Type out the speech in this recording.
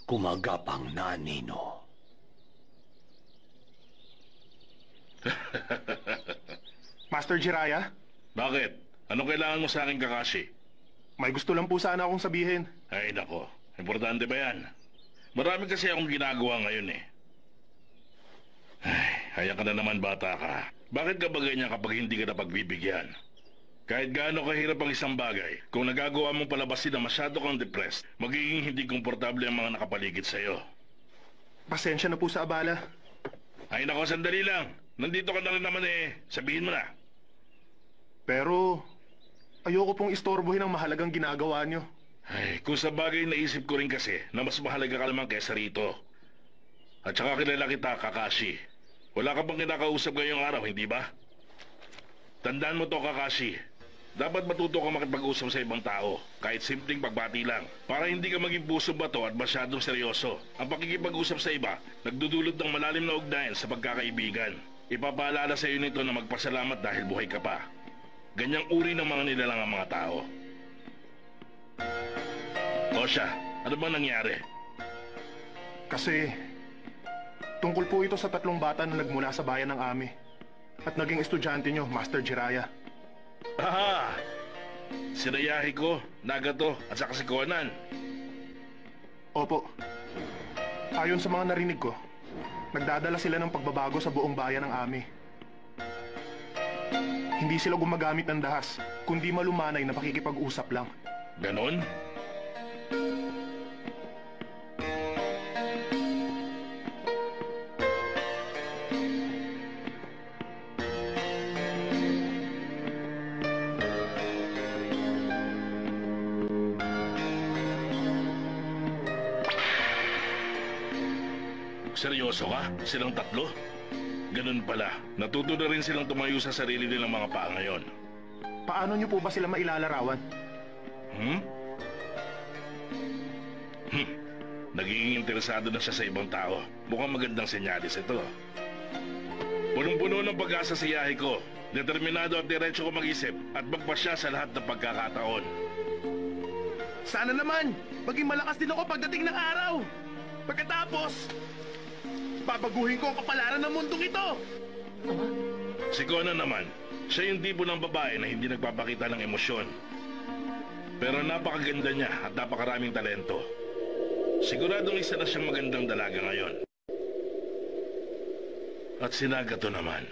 kumagapang na Nino. Master Jiraiya, Bakit? Anong kailangan mo sa akin, Kakashi? may gusto lang po sana akong sabihin. Ay, nako. Importante ba yan? Marami kasi akong ginagawa ngayon eh. Ay, haya ka na naman, bata ka. Bakit ka ba ganyan kapag hindi ka napagbibigyan? Kahit gaano kahirap ang isang bagay, kung nagagawa mong palabasin na masyado kang depressed, magiging hindi komportable ang mga nakapaligid sa'yo. Pasensya na po sa abala. Ay nako, sandali lang. Nandito ka na rin naman eh. Sabihin mo na. Pero, ayoko pong istorbohin ang mahalagang ginagawa nyo. Ay, kung sa bagay naisip ko rin kasi na mas mahalaga ka naman kaysa rito. At saka kilala kita, Kakashi. Wala ka bang kinakausap ngayong araw, hindi ba? Tandaan mo to, Kakashi. Dapat matuto ka makipag-usap sa ibang tao, kahit simpleng pagbati lang, para hindi ka maging pusong bato at masyadong seryoso. Ang pakikipag-usap sa iba, nagdudulot ng malalim na ugnayan sa pagkakaibigan. Ipapaalala sa iyo nito na magpasalamat dahil buhay ka pa. Ganyang uri ng mga nilalang ang mga tao. O siya, ano ba nangyari? Kasi, tungkol po ito sa 3 bata na nagmula sa bayan ng Ami. At naging estudyante nyo, Master Jiraiya. Aha! Sina Yahiko, Nagato, at saka si Conan. Opo. Ayon sa mga narinig ko, nagdadala sila ng pagbabago sa buong bayan ng Ami. Hindi sila gumagamit ng dahas, kundi malumanay na pakikipag-usap lang. Ganon? Seryoso ka? Silang 3? Ganun pala. Natuto na rin silang tumayo sa sarili nilang mga paa ngayon. Paano nyo po ba sila mailalarawan? Nagiging interesado na siya sa ibang tao. Mukhang magandang senyales ito. Punong-puno ng pag-asa si Yahiko. Determinado at diretso ko mag-isip at magpasya sa lahat ng pagkakataon. Sana naman, maging malakas din ako pagdating ng araw. Pagkatapos, babaguhin ko ang kapalaran ng mundong ito. Si Conan naman, siya yung tipo ng babae na hindi nagpapakita ng emosyon. Pero napakaganda niya at napakaraming talento. Siguradong isa na siyang magandang dalaga ngayon. At si Nagato naman,